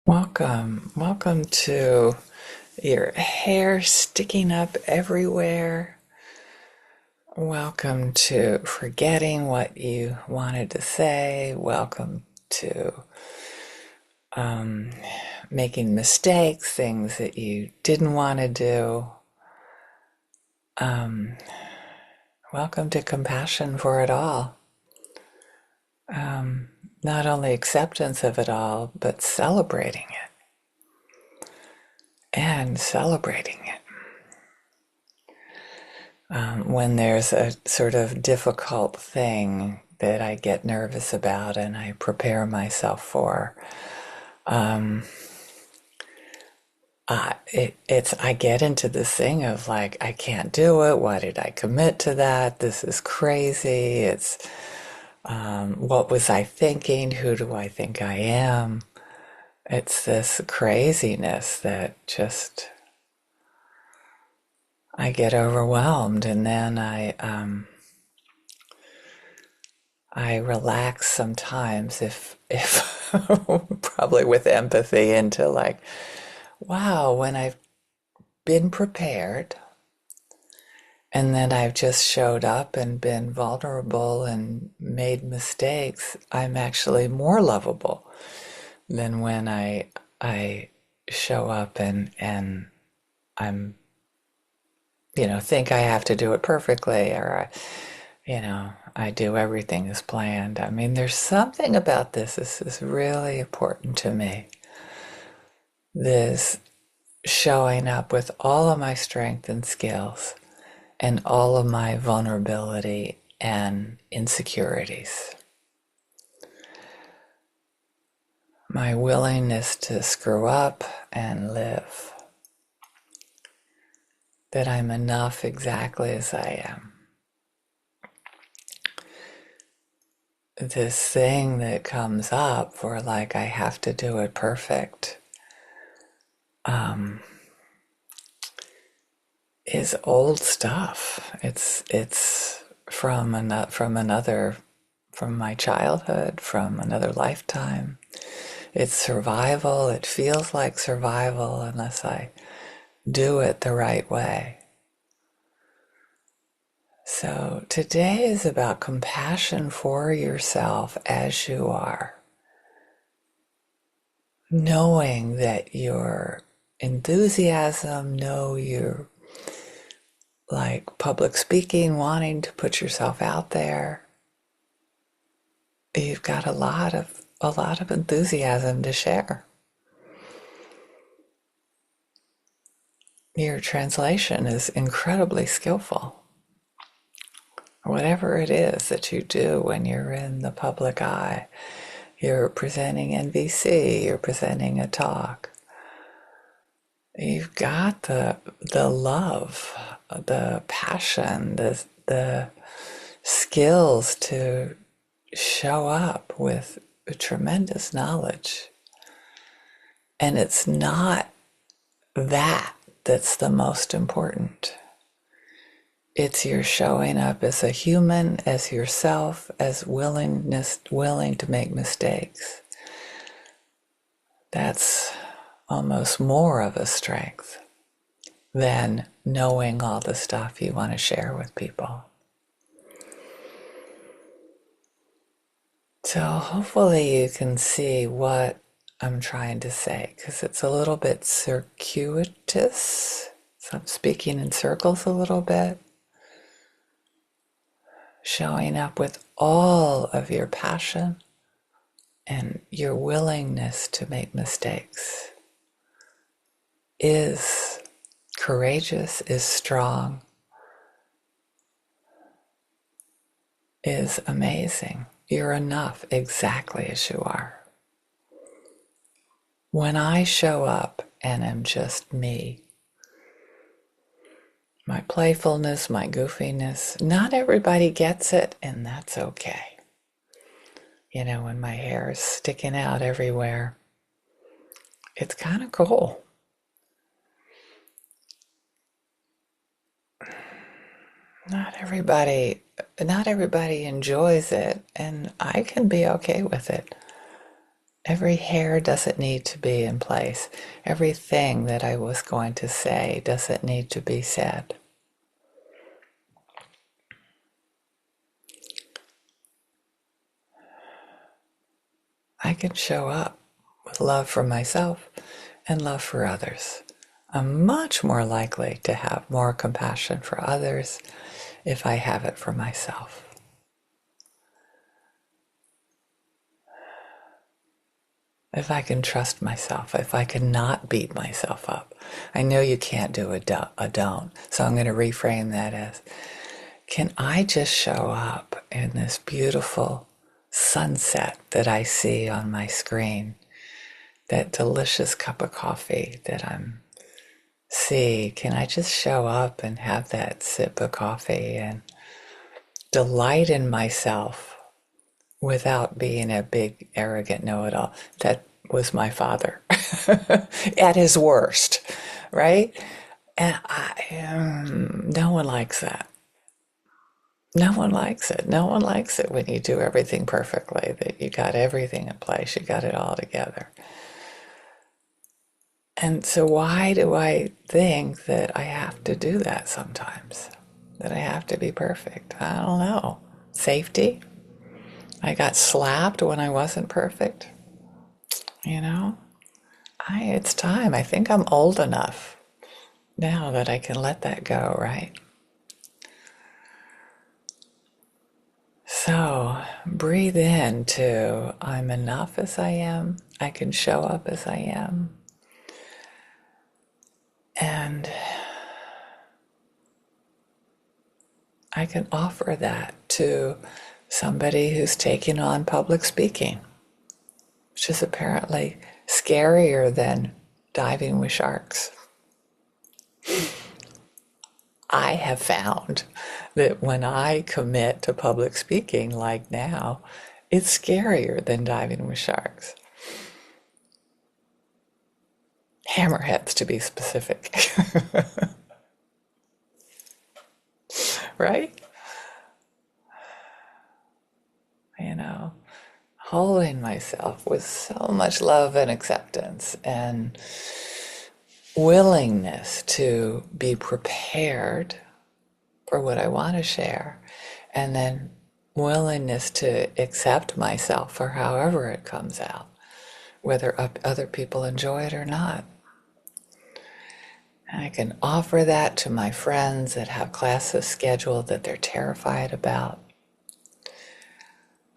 Welcome to your hair sticking up everywhere. Welcome to forgetting what you wanted to say. Welcome to making mistakes, things that you didn't want to do. Welcome to compassion for it all. Not only acceptance of it all, but celebrating it. And celebrating it. When there's a sort of difficult thing that I get nervous about and I prepare myself for, I get into this thing of like, I can't do it. Why did I commit to that? This is crazy. What was I thinking? Who do I think I am? It's this craziness that just, I get overwhelmed, and then I relax sometimes if probably with empathy into like, wow, when I've been prepared and then I've just showed up and been vulnerable and made mistakes, I'm actually more lovable than when I show up and I'm, think I have to do it perfectly, or I do everything as planned. I mean, there's something about this. This is really important to me. This showing up with all of my strength and skills and all of my vulnerability and insecurities. My willingness to screw up and live. That I'm enough exactly as I am. This thing that comes up for like, I have to do it perfect, is old stuff. It's from my childhood, from another lifetime. It's survival. It feels like survival unless I do it the right way. So today is about compassion for yourself as you are. Knowing that your enthusiasm, know your like public speaking, wanting to put yourself out there. You've got a lot of enthusiasm to share. Your translation is incredibly skillful. Whatever it is that you do when you're in the public eye, you're presenting NVC, you're presenting a talk. You've got the love, the passion, the skills to show up with tremendous knowledge. And it's not that's the most important. It's your showing up as a human, as yourself, as willing to make mistakes. That's almost more of a strength than knowing all the stuff you want to share with people. So hopefully you can see what I'm trying to say, because it's a little bit circuitous. So I'm speaking in circles a little bit. Showing up with all of your passion and your willingness to make mistakes is courageous, is strong, is amazing. You're enough exactly as you are. When I show up and am just me, my playfulness, my goofiness, not everybody gets it, and that's okay. When my hair is sticking out everywhere, it's kind of cool. Not everybody enjoys it, and I can be okay with it. Every hair doesn't need to be in place. Everything that I was going to say doesn't need to be said. I can show up with love for myself and love for others. I'm much more likely to have more compassion for others if I have it for myself. If I can trust myself, if I can not beat myself up. I know you can't do a don't, so I'm going to reframe that as, can I just show up in this beautiful sunset that I see on my screen, that delicious cup of coffee that can I just show up and have that sip of coffee and delight in myself without being a big, arrogant know-it-all? That was my father at his worst, right? And no one likes that. No one likes it. No one likes it when you do everything perfectly, that you got everything in place, you got it all together. And so why do I think that I have to do that sometimes? That I have to be perfect? I don't know. Safety? I got slapped when I wasn't perfect. You know? It's time. I think I'm old enough now that I can let that go, right? So breathe into, I'm enough as I am. I can show up as I am. And I can offer that to somebody who's taking on public speaking, which is apparently scarier than diving with sharks. I have found that when I commit to public speaking, like now, it's scarier than diving with sharks. Hammerheads, to be specific. Right? You know, holding myself with so much love and acceptance and willingness to be prepared for what I want to share, and then willingness to accept myself for however it comes out, whether other people enjoy it or not. And I can offer that to my friends that have classes scheduled that they're terrified about.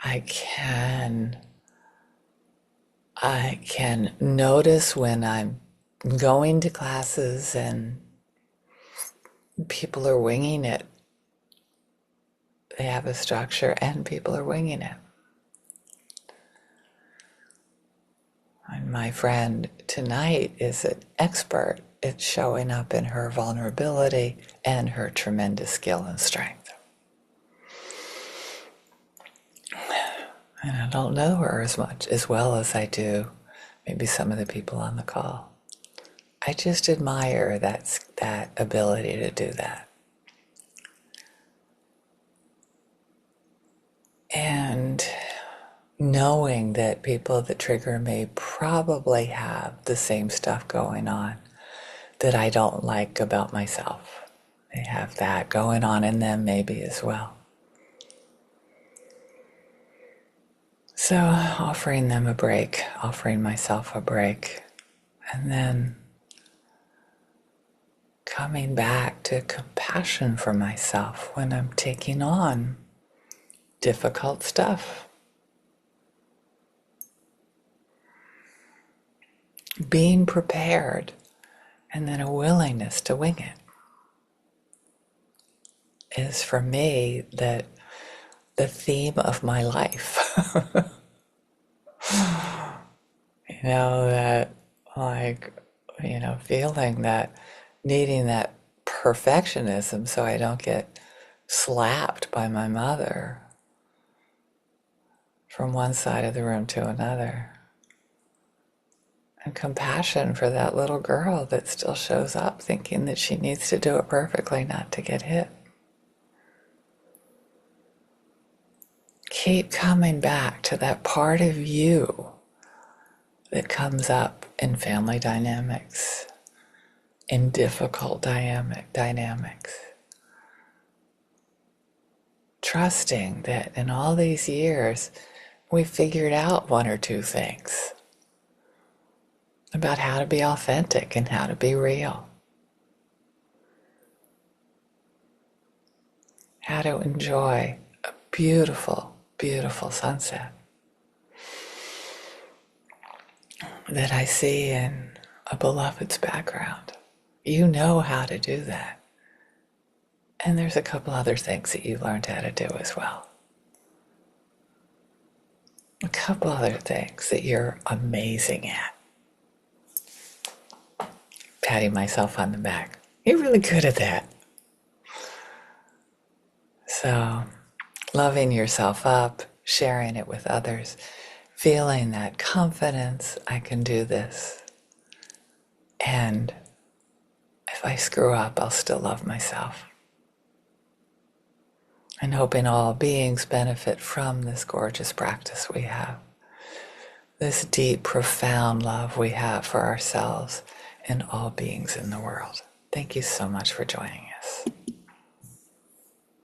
I can notice when I'm going to classes and people are winging it. They have a structure and people are winging it. And my friend tonight is an expert at showing up in her vulnerability and her tremendous skill and strength. And I don't know her as well as I do maybe some of the people on the call. I just admire that ability to do that. And knowing that people that trigger me probably have the same stuff going on that I don't like about myself. They have that going on in them maybe as well. So offering them a break, offering myself a break, and then coming back to compassion for myself when I'm taking on difficult stuff. Being prepared and then a willingness to wing it is for me the theme of my life. That feeling that needing that perfectionism so I don't get slapped by my mother from one side of the room to another. And compassion for that little girl that still shows up thinking that she needs to do it perfectly not to get hit. Keep coming back to that part of you that comes up in family dynamics, in difficult dynamics. Trusting that in all these years, we figured out one or two things about how to be authentic and how to be real. How to enjoy a beautiful, beautiful sunset that I see in a beloved's background. You know how to do that. And there's a couple other things that you learned how to do as well. A couple other things that you're amazing at. Patting myself on the back. You're really good at that. So, loving yourself up, sharing it with others, feeling that confidence, I can do this. And if I screw up, I'll still love myself. And hoping all beings benefit from this gorgeous practice we have. This deep, profound love we have for ourselves and all beings in the world. Thank you so much for joining us.